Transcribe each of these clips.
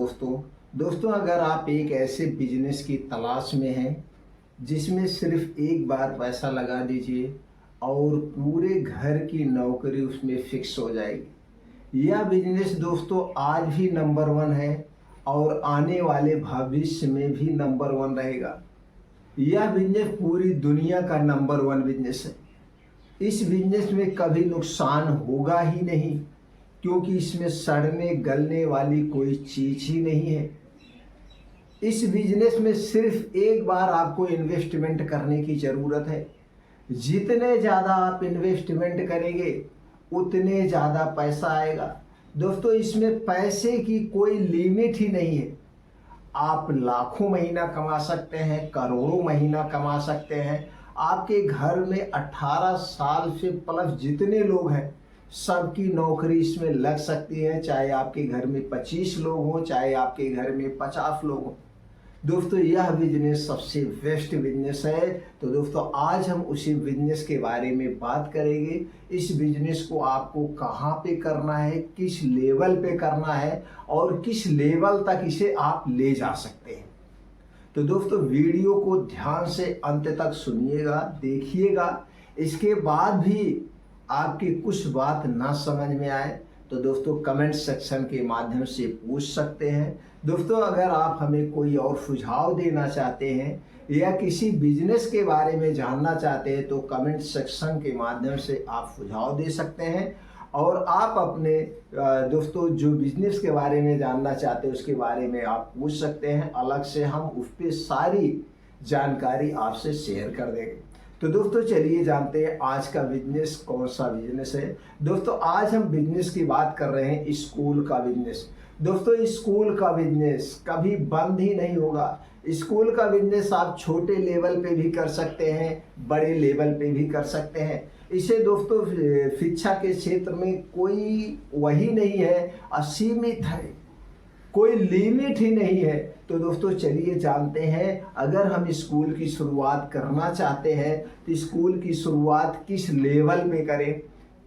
दोस्तों अगर आप एक ऐसे बिजनेस की तलाश में हैं जिसमें सिर्फ एक बार पैसा लगा दीजिए और पूरे घर की नौकरी उसमें फिक्स हो जाएगी। यह बिजनेस दोस्तों आज भी नंबर वन है और आने वाले भविष्य में भी नंबर वन रहेगा। यह बिजनेस पूरी दुनिया का नंबर वन बिजनेस है। इस बिजनेस में कभी नुकसान होगा ही नहीं, क्योंकि इसमें सड़ने गलने वाली कोई चीज ही नहीं है। इस बिजनेस में सिर्फ एक बार आपको इन्वेस्टमेंट करने की ज़रूरत है। जितने ज़्यादा आप इन्वेस्टमेंट करेंगे उतने ज़्यादा पैसा आएगा। दोस्तों इसमें पैसे की कोई लिमिट ही नहीं है। आप लाखों महीना कमा सकते हैं, करोड़ों महीना कमा सकते हैं। आपके घर में 18 साल से प्लस जितने लोग हैं सबकी नौकरी इसमें लग सकती है, चाहे आपके घर में 25 लोग हों, चाहे आपके घर में 50 लोग हों। दोस्तों यह बिजनेस सबसे बेस्ट बिजनेस है। तो दोस्तों आज हम उसी बिजनेस के बारे में बात करेंगे। इस बिजनेस को आपको कहाँ पे करना है, किस लेवल पे करना है और किस लेवल तक इसे आप ले जा सकते हैं। तो दोस्तों वीडियो को ध्यान से अंत तक सुनिएगा, देखिएगा। इसके बाद भी आपकी कुछ बात ना समझ में आए तो दोस्तों कमेंट सेक्शन के माध्यम से पूछ सकते हैं। दोस्तों अगर आप हमें कोई और सुझाव देना चाहते हैं या किसी बिजनेस के बारे में जानना चाहते हैं तो कमेंट सेक्शन के माध्यम से आप सुझाव दे सकते हैं। और आप अपने दोस्तों जो बिजनेस के बारे में जानना चाहते हैं उसके बारे में आप पूछ सकते हैं। अलग से हम उस पर सारी जानकारी आपसे शेयर कर देंगे। तो दोस्तों चलिए जानते हैं आज का बिजनेस कौन सा बिजनेस है। दोस्तों आज हम बिजनेस की बात कर रहे हैं, स्कूल का बिजनेस। दोस्तों स्कूल का बिजनेस कभी बंद ही नहीं होगा। स्कूल का बिजनेस आप छोटे लेवल पे भी कर सकते हैं, बड़े लेवल पे भी कर सकते हैं। इसे दोस्तों शिक्षा के क्षेत्र में कोई वही नहीं है, असीमित है, कोई लिमिट ही नहीं है। तो दोस्तों चलिए जानते हैं, अगर हम स्कूल की शुरुआत करना चाहते हैं तो स्कूल की शुरुआत किस लेवल पे करें,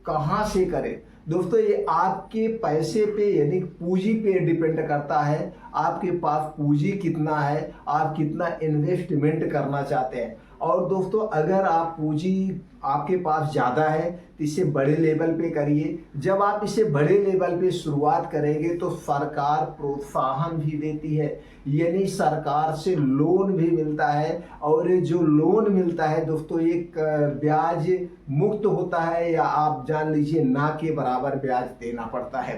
कहाँ से करें। दोस्तों ये आपके पैसे पे यानी पूंजी पे डिपेंड करता है। आपके पास पूंजी कितना है, आप कितना इन्वेस्टमेंट करना चाहते हैं। और दोस्तों अगर आप पूंजी आपके पास ज़्यादा है तो इसे बड़े लेवल पे करिए। जब आप इसे बड़े लेवल पे शुरुआत करेंगे तो सरकार प्रोत्साहन भी देती है, यानी सरकार से लोन भी मिलता है। और जो लोन मिलता है दोस्तों एक ब्याज मुक्त होता है, या आप जान लीजिए ना के बराबर ब्याज देना पड़ता है।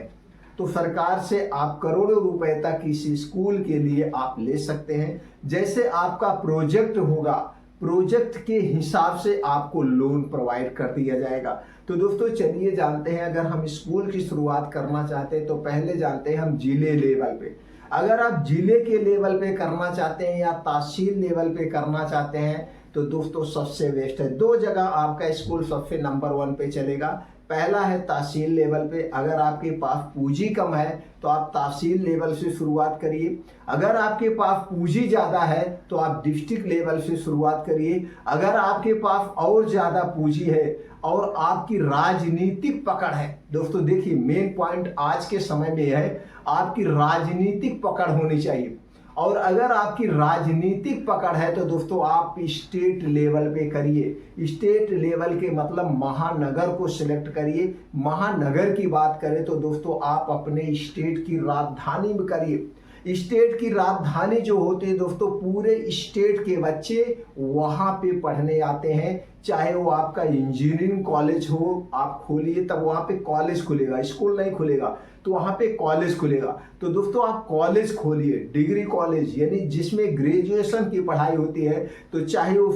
तो सरकार से आप करोड़ों रुपए तक इस स्कूल के लिए आप ले सकते हैं। जैसे आपका प्रोजेक्ट होगा, प्रोजेक्ट के हिसाब से आपको लोन प्रोवाइड कर दिया जाएगा। तो दोस्तों चलिए जानते हैं, अगर हम स्कूल की शुरुआत करना चाहते हैं तो पहले जानते हैं हम जिले लेवल पे। अगर आप जिले के लेवल पे करना चाहते हैं या तहसील लेवल पे करना चाहते हैं तो दोस्तों सबसे बेस्ट है। दो जगह आपका स्कूल सबसे नंबर वन पे चलेगा। पहला है तहसील लेवल पे। अगर आपके पास पूंजी कम है तो आप तहसील लेवल से शुरुआत करिए। अगर आपके पास पूंजी ज़्यादा है तो आप डिस्ट्रिक्ट लेवल से शुरुआत करिए। अगर आपके पास और ज़्यादा पूंजी है और आपकी राजनीतिक पकड़ है, दोस्तों देखिए मेन पॉइंट आज के समय में है आपकी राजनीतिक पकड़ होनी चाहिए। और अगर आपकी राजनीतिक पकड़ है तो दोस्तों आप स्टेट लेवल पे करिए। स्टेट लेवल के मतलब महानगर को सिलेक्ट करिए। महानगर की बात करें तो दोस्तों आप अपने स्टेट की राजधानी में करिए। स्टेट की राजधानी जो होती है दोस्तों, पूरे स्टेट के बच्चे वहाँ पे पढ़ने आते हैं। चाहे वो आपका इंजीनियरिंग कॉलेज हो, आप खोलिए तब वहाँ पे कॉलेज खुलेगा, स्कूल नहीं खुलेगा तो वहाँ पे कॉलेज खुलेगा। तो दोस्तों आप कॉलेज खोलिए, डिग्री कॉलेज यानी जिसमें ग्रेजुएशन की पढ़ाई होती है। तो चाहे वो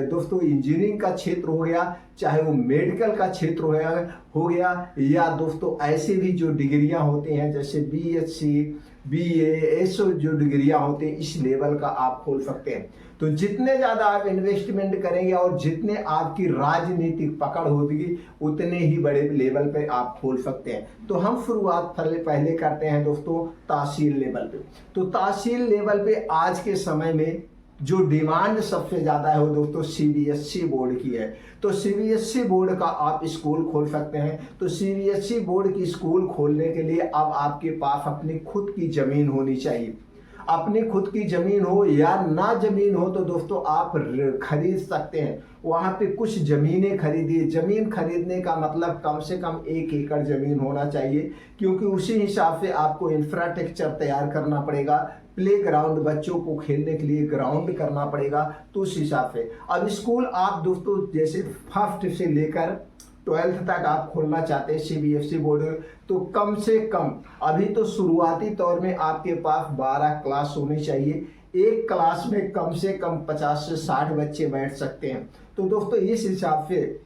दोस्तों इंजीनियरिंग का क्षेत्र हो गया, चाहे वो मेडिकल का क्षेत्र हो गया, या दोस्तों ऐसे भी जो डिग्रियां होती हैं जैसे BSc BA ऐसे जो डिग्रियां होती हैं इस लेवल का आप खोल सकते हैं। तो जितने ज़्यादा आप इन्वेस्टमेंट करेंगे और जितने आपकी राजनीतिक पकड़ होगी उतने ही बड़े लेवल पे आप खोल सकते हैं। तो हम शुरुआत पहले करते हैं दोस्तों तहसील लेवल पे। तो तहसील लेवल पे आज के समय में जो डिमांड सबसे ज़्यादा है वो दोस्तों सीबीएसई बोर्ड की है। तो सीबीएसई बोर्ड का आप स्कूल खोल सकते हैं। तो सीबीएसई बोर्ड की स्कूल खोलने के लिए अब आपके पास अपनी खुद की ज़मीन होनी चाहिए। अपनी खुद की ज़मीन हो या ना ज़मीन हो तो दोस्तों आप खरीद सकते हैं। वहाँ पे कुछ ज़मीनें खरीदिए। ज़मीन खरीदने का मतलब कम से कम 1 एकड़ ज़मीन होना चाहिए, क्योंकि उसी हिसाब से आपको इंफ्रास्ट्रक्चर तैयार करना पड़ेगा। प्ले ग्राउंड, बच्चों को खेलने के लिए ग्राउंड करना पड़ेगा। तो उस हिसाब से अब स्कूल आप दोस्तों जैसे फर्स्ट से लेकर 12th तक आप खोलना चाहते हैं सीबीएसई बोर्ड, तो कम से कम अभी तो शुरुआती तौर में आपके पास 12 क्लास होनी चाहिए। एक क्लास में कम से कम 50 से 60 बच्चे बैठ सकते हैं। तो दोस्तों इस हिसाब से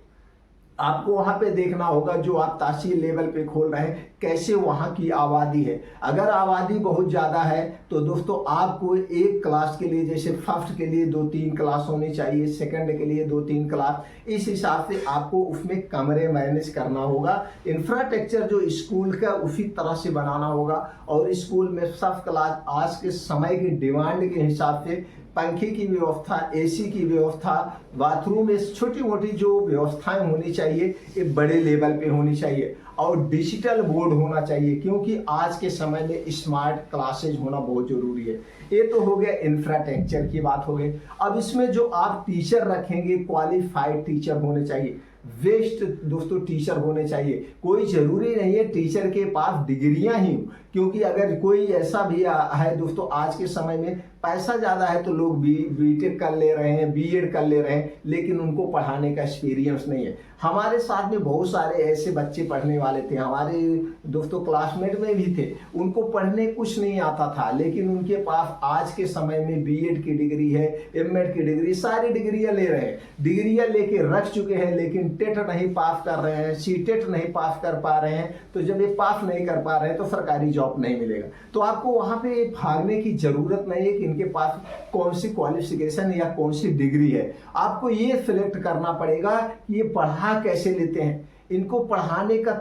आपको वहाँ पे देखना होगा, जो आप तहसील लेवल पे खोल रहे हैं कैसे वहाँ की आबादी है। अगर आबादी बहुत ज़्यादा है तो दोस्तों आपको एक क्लास के लिए, जैसे फर्स्ट के लिए 2-3 क्लास होनी चाहिए, सेकंड के लिए 2-3 क्लास, इस हिसाब से आपको उसमें कमरे मैनेज करना होगा। इंफ्रास्ट्रक्चर जो स्कूल का उसी तरह से बनाना होगा। और स्कूल में सब क्लास आज के समय की डिमांड के हिसाब से पंखे की व्यवस्था, एसी की व्यवस्था, बाथरूम में छोटी मोटी जो व्यवस्थाएं होनी चाहिए ये बड़े लेवल पे होनी चाहिए। और डिजिटल बोर्ड होना चाहिए, क्योंकि आज के समय में स्मार्ट क्लासेज होना बहुत जरूरी है। ये तो हो गया इंफ्रास्ट्रक्चर की बात हो गई। अब इसमें जो आप टीचर रखेंगे क्वालिफाइड टीचर होने चाहिए, बेस्ट दोस्तों टीचर होने चाहिए। कोई जरूरी नहीं है टीचर के पास डिग्रियां ही, क्योंकि अगर कोई ऐसा भी है दोस्तों आज के समय में पैसा ज़्यादा है तो लोग बीटेक कर ले रहे हैं, बीएड कर ले रहे हैं, लेकिन उनको पढ़ाने का एक्सपीरियंस नहीं है। हमारे साथ में बहुत सारे ऐसे बच्चे पढ़ने वाले थे, हमारे दोस्तों क्लासमेट में भी थे, उनको पढ़ने कुछ नहीं आता था, लेकिन उनके पास आज के समय में बीएड की डिग्री है, एमएड की डिग्री, सारी डिग्रियां ले रहे हैं, डिग्रियां लेके रख चुके हैं, लेकिन टेट नहीं पास कर रहे हैं, सीटेट नहीं पास कर पा रहे हैं। तो जब ये पास नहीं कर पा रहे हैं तो सरकारी जॉब नहीं मिलेगा। तो आपको वहां पे भागने की जरूरत नहीं है कि इनके पास कौन सी क्वालिफिकेशन या कौन सी डिग्री है। आपको ये सिलेक्ट करना पड़ेगा कि ये पढ़ा कैसे लेते हैं, इनको पढ़ाने का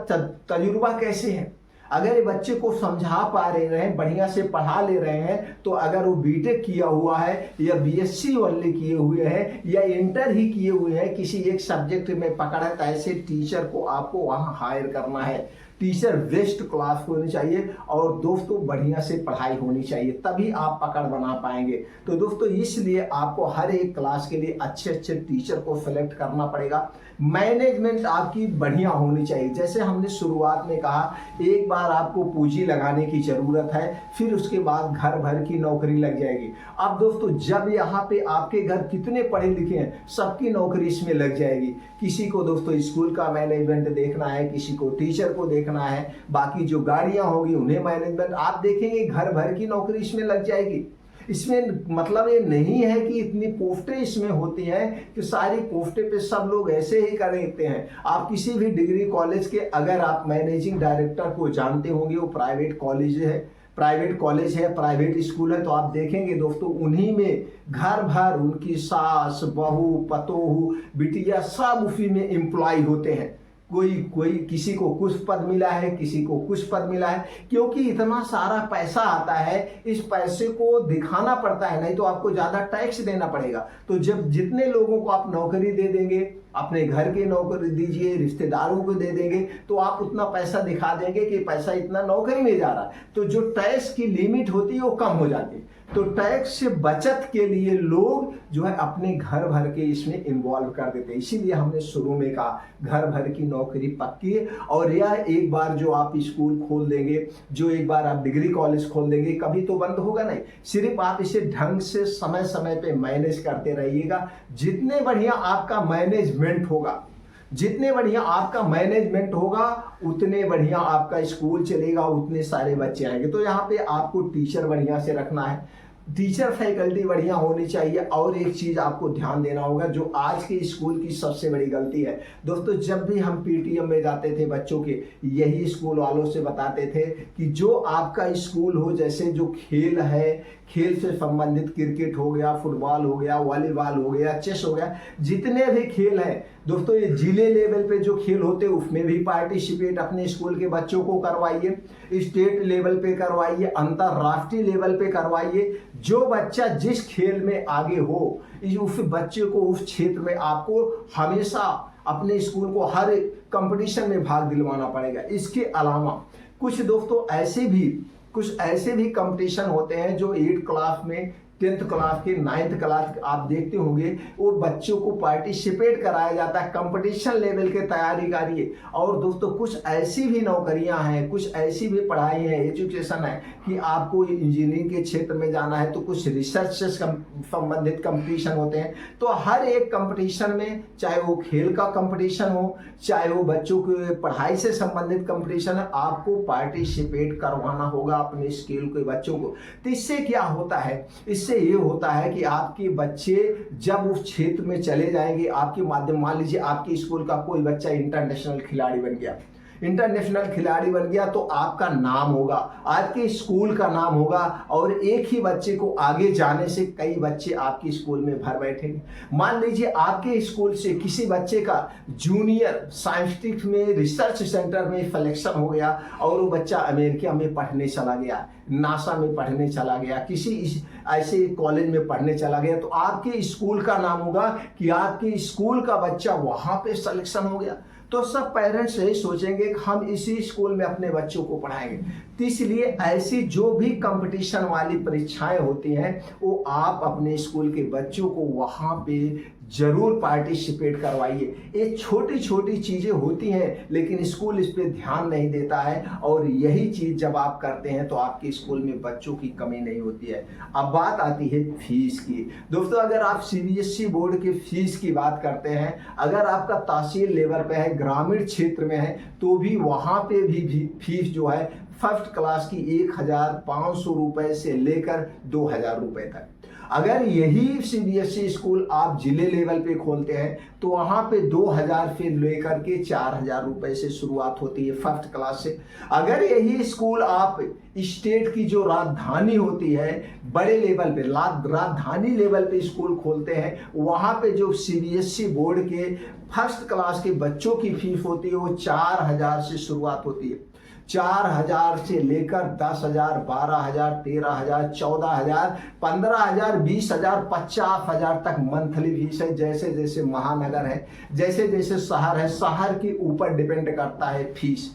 तजुर्बा कैसे है। अगर ये बच्चे को समझा पा रहे हैं, बढ़िया से पढ़ा ले रहे हैं, तो अगर वो बीटेक किया हुआ है या बीएससी ओनली किए हुए हैं या इंटर ही किए हुए हैं, किसी एक सब्जेक्ट में पकड़ है, तो ऐसे टीचर को आपको वहां हायर करना है। टीचर बेस्ट क्लास होनी चाहिए और दोस्तों बढ़िया से पढ़ाई होनी चाहिए, तभी आप पकड़ बना पाएंगे। तो दोस्तों इसलिए आपको हर एक क्लास के लिए अच्छे अच्छे टीचर को सेलेक्ट करना पड़ेगा। मैनेजमेंट आपकी बढ़िया होनी चाहिए। जैसे हमने शुरुआत में कहा, एक बार आपको पूंजी लगाने की जरूरत है, फिर उसके बाद घर भर की नौकरी लग जाएगी। अब दोस्तों जब यहाँ पे आपके घर कितने पढ़े लिखे हैं, सबकी नौकरी इसमें लग जाएगी। किसी को दोस्तों स्कूल का मैनेजमेंट देखना है, किसी को टीचर को देखना है, बाकी जो गाड़ियां होगी उन्हें मैनेजमेंट, आप देखेंगे घर भर की नौकरी इसमें लग जाएगी। इसमें मतलब ये नहीं है कि इतनी पोस्टें इसमें होती हैं कि सारी पोस्टें पे सब लोग ऐसे ही कर देते हैं। आप किसी भी डिग्री कॉलेज के अगर आप मैनेजिंग डायरेक्टर को जानते होंगे, वो प्राइवेट कॉलेज है, प्राइवेट स्कूल है, तो आप देखेंगे दोस्तों उन्हीं में घर भर उनकी सास, बहू, पतोहू, बिटिया सब उसी में एम्प्लॉय होते हैं। कोई किसी को कुछ पद मिला है, किसी को कुछ पद मिला है, क्योंकि इतना सारा पैसा आता है, इस पैसे को दिखाना पड़ता है, नहीं तो आपको ज्यादा टैक्स देना पड़ेगा। तो जब जितने लोगों को आप नौकरी दे देंगे, अपने घर की नौकरी दीजिए, रिश्तेदारों को दे देंगे, तो आप उतना पैसा दिखा देंगे कि पैसा इतना नौकरी में जा रहा है, तो जो टैक्स की लिमिट होती है वो कम हो जाती है। तो टैक्स से बचत के लिए लोग जो है अपने घर भर के इसमें इन्वॉल्व कर देते हैं। इसीलिए हमने शुरू में कहा घर भर की नौकरी पक्की है। और यह एक बार जो आप स्कूल खोल देंगे, जो एक बार आप डिग्री कॉलेज खोल देंगे, कभी तो बंद होगा नहीं। सिर्फ आप इसे ढंग से समय समय पे मैनेज करते रहिएगा। जितने बढ़िया आपका मैनेजमेंट होगा, जितने बढ़िया आपका मैनेजमेंट होगा, उतने बढ़िया आपका स्कूल चलेगा, उतने सारे बच्चे आएंगे। तो यहाँ पे आपको टीचर बढ़िया से रखना है, टीचर फैकल्टी बढ़िया होनी चाहिए। और एक चीज आपको ध्यान देना होगा, जो आज के स्कूल की सबसे बड़ी गलती है दोस्तों, जब भी हम पीटीएम में जाते थे बच्चों के, यही स्कूल वालों से बताते थे कि जो आपका स्कूल हो, जैसे जो खेल है, खेल से संबंधित क्रिकेट हो गया, फुटबॉल हो गया, वॉलीबॉल हो गया, चेस हो गया, जितने भी खेल हैं, दोस्तों ये जिले लेवल पे जो खेल होते हैं उसमें भी पार्टिसिपेट अपने स्कूल के बच्चों को करवाइए, स्टेट लेवल पे करवाइए, अंतर्राष्ट्रीय लेवल पे करवाइए। जो बच्चा जिस खेल में आगे हो उस बच्चे को उस क्षेत्र में आपको हमेशा अपने स्कूल को हर कंपटीशन में भाग दिलवाना पड़ेगा। इसके अलावा कुछ दोस्तों ऐसे भी कंपटीशन होते हैं जो 8th क्लास में, 10th क्लास के, 9th क्लास आप देखते होंगे, वो बच्चों को पार्टिसिपेट कराया जाता है, कंपटीशन लेवल के तैयारी करिए। और दोस्तों कुछ ऐसी भी नौकरियां हैं, कुछ ऐसी भी पढ़ाई है, एजुकेशन है कि आपको इंजीनियरिंग के क्षेत्र में जाना है तो कुछ रिसर्च से संबंधित कंपटीशन होते हैं। तो हर एक कंपटीशन में, चाहे वो खेल का कंपटीशन हो, चाहे वो बच्चों की पढ़ाई से संबंधित कंपटीशन है, आपको पार्टिसिपेट करवाना होगा अपने स्कूल के बच्चों को। तो इससे क्या होता है, इससे ये होता है कि आपके बच्चे जब उस क्षेत्र में चले जाएंगे, आपके माध्यम, मान लीजिए आपके स्कूल का कोई बच्चा इंटरनेशनल खिलाड़ी बन गया तो आपका नाम होगा, आपके स्कूल का नाम होगा, और एक ही बच्चे को आगे जाने से कई बच्चे आपके स्कूल में भर बैठेंगे। मान लीजिए आपके स्कूल से किसी बच्चे का जूनियर साइंटिफिक में रिसर्च सेंटर में सिलेक्शन हो गया और वो बच्चा अमेरिका में पढ़ने चला गया, नासा में पढ़ने चला गया, किसी ऐसे कॉलेज में पढ़ने चला गया, तो आपके स्कूल का नाम होगा कि आपके स्कूल का बच्चा वहां पे सिलेक्शन हो गया। तो सब पेरेंट्स यही सोचेंगे कि हम इसी स्कूल में अपने बच्चों को पढ़ाएंगे। तो इसलिए ऐसी जो भी कंपटीशन वाली परीक्षाएं होती हैं वो आप अपने स्कूल के बच्चों को वहां पे जरूर पार्टिसिपेट करवाइए। ये छोटी छोटी चीजें होती हैं लेकिन स्कूल इस पे ध्यान नहीं देता है, और यही चीज जब आप करते हैं तो आपके स्कूल में बच्चों की कमी नहीं होती है। अब बात आती है फीस की। दोस्तों अगर आप सीबीएसई बोर्ड के फीस की बात करते हैं, अगर आपका तहसील लेवल पे है, ग्रामीण क्षेत्र में है, तो भी वहां पे भी फीस जो है फर्स्ट क्लास की 1500 रुपए से लेकर 2000 रुपए तक। अगर यही सीबीएसई स्कूल आप जिले लेवल पे खोलते हैं तो वहां पे 2000 से लेकर के 4000 रुपए से शुरुआत होती है फर्स्ट क्लास से। अगर यही स्कूल आप स्टेट की जो राजधानी होती है बड़े लेवल पे, राजधानी लेवल पे स्कूल खोलते हैं, वहां पे जो सीबीएसई बोर्ड के फर्स्ट क्लास के बच्चों की फीस होती है वो 4000 से शुरुआत होती है। 4000 से लेकर 10,000, 12,000, 13,000, 14,000, 15,000, 20,000, 50,000 तक मंथली फीस है। जैसे जैसे महानगर है, जैसे जैसे शहर है, शहर के ऊपर डिपेंड करता है फीस,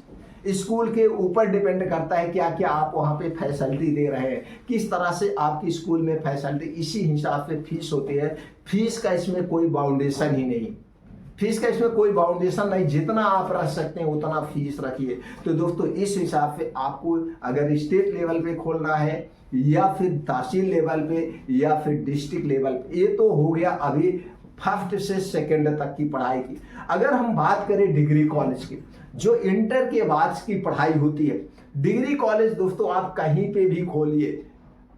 स्कूल के ऊपर डिपेंड करता है क्या क्या आप वहाँ पे फैसिलिटी दे रहे हैं, किस तरह से आपकी स्कूल में फैसिलिटी, इसी हिसाब से फीस होती है। फीस का इसमें कोई बाउंडेशन ही नहीं, फीस का इसमें कोई बाउंडेशन नहीं, जितना आप रख सकते हैं उतना फीस रखिए। तो दोस्तों इस हिसाब से आपको अगर स्टेट लेवल पे खोलना है या फिर तहसील लेवल पे या फिर डिस्ट्रिक्ट लेवल पे, ये तो हो गया अभी फर्स्ट से सेकंड तक की पढ़ाई की। अगर हम बात करें डिग्री कॉलेज की, जो इंटर के बाद की पढ़ाई होती है, डिग्री कॉलेज दोस्तों आप कहीं पे भी खोलिए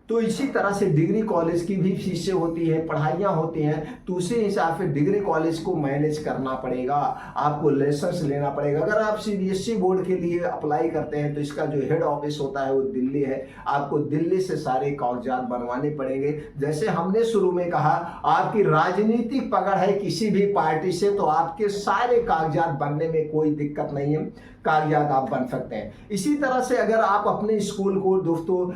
तो इसी तरह से डिग्री कॉलेज की भी फीसें होती है, पढ़ाइयाँ होती हैं, तो उसी हिसाब से डिग्री कॉलेज को मैनेज करना पड़ेगा, आपको लाइसेंस लेना पड़ेगा। अगर आप सीबीएसई बोर्ड के लिए अप्लाई करते हैं तो इसका जो हेड ऑफिस होता है वो दिल्ली है, आपको दिल्ली से सारे कागजात बनवाने पड़ेंगे। जैसे हमने शुरू में कहा, आपकी राजनीतिक पकड़ है किसी भी पार्टी से तो आपके सारे कागजात बनने में कोई दिक्कत नहीं है, कागजात आप बन सकते हैं। इसी तरह से अगर आप अपने स्कूल को दोस्तों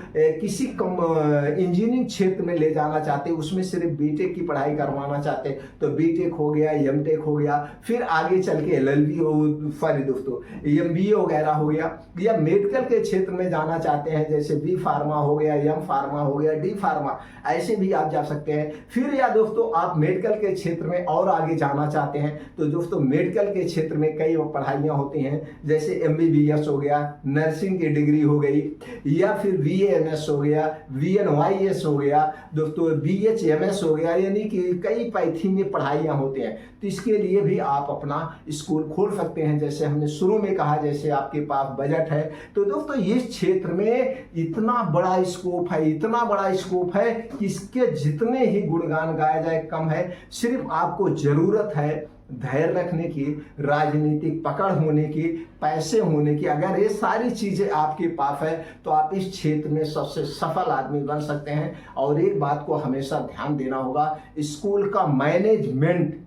किसी इंजीनियरिंग क्षेत्र में ले जाना चाहते हैं, उसमें सिर्फ बीटेक की पढ़ाई करवाना चाहते हैं तो बीटेक हो गया, एमटेक हो गया, फिर आगे चल के एलएलबी हो, सॉरी दोस्तों एमबीए वगैरह हो गया, या मेडिकल के क्षेत्र में जाना चाहते हैं जैसे बी फार्मा हो गया, एम फार्मा हो गया, डी फार्मा, ऐसे भी आप जा सकते हैं। फिर या दोस्तों आप मेडिकल के क्षेत्र में और आगे जाना चाहते हैं तो दोस्तों मेडिकल के क्षेत्र में कई पढ़ाइयाँ होती हैं, जैसे एमबीबीएस हो गया, नर्सिंग की डिग्री हो गई, या फिर बीएएमएस हो गया, वीएनवाईएस हो गया, दोस्तों बीएचएमएस हो गया, यानी कि कई पैथी में पढ़ाइयाँ होती हैं। तो इसके लिए भी आप अपना स्कूल खोल सकते हैं। जैसे हमने शुरू में कहा, जैसे आपके पास बजट है तो दोस्तों इस क्षेत्र में इतना बड़ा स्कोप है, इतना बड़ा स्कोप है कि इसके जितने ही गुणगान गाया जाए कम है। सिर्फ आपको जरूरत है धैर्य रखने की, राजनीतिक पकड़ होने की, पैसे होने की। अगर ये सारी चीजें आपके पास है तो आप इस क्षेत्र में सबसे सफल आदमी बन सकते हैं। और एक बात को हमेशा ध्यान देना होगा, स्कूल का मैनेजमेंट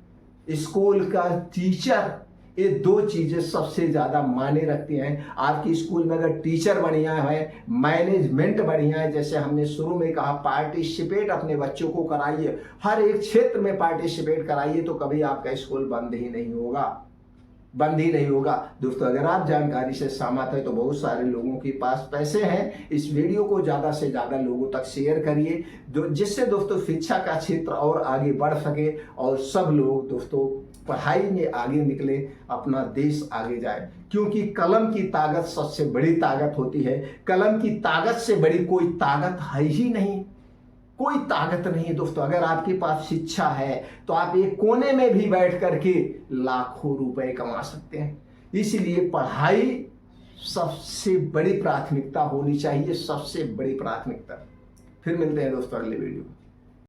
स्कूल का टीचर, ये दो चीजें सबसे ज्यादा मायने रखती हैं। आपकी स्कूल में अगर टीचर बढ़िया है, मैनेजमेंट बढ़िया है, जैसे हमने शुरू में कहा पार्टिसिपेट अपने बच्चों को कराइए, हर एक क्षेत्र में पार्टिसिपेट कराइए, तो कभी आपका स्कूल बंद ही नहीं होगा। दोस्तों, अगर आप जानकारी से सहमत है तो बहुत सारे लोगों के पास पैसे हैं, इस वीडियो को ज्यादा से ज्यादा लोगों तक शेयर करिए, जिससे दोस्तों शिक्षा का क्षेत्र और आगे बढ़ सके और सब लोग दोस्तों पढ़ाई में आगे निकले, अपना देश आगे जाए। क्योंकि कलम की ताकत सबसे बड़ी ताकत होती है। कलम की ताकत से बड़ी कोई ताकत है ही नहीं, कोई ताकत नहीं दोस्तों। अगर आपके पास शिक्षा है तो आप एक कोने में भी बैठ करके लाखों रुपए कमा सकते हैं। इसलिए पढ़ाई सबसे बड़ी प्राथमिकता होनी चाहिए, सबसे बड़ी प्राथमिकता। फिर मिलते हैं दोस्तों अगले वीडियो में।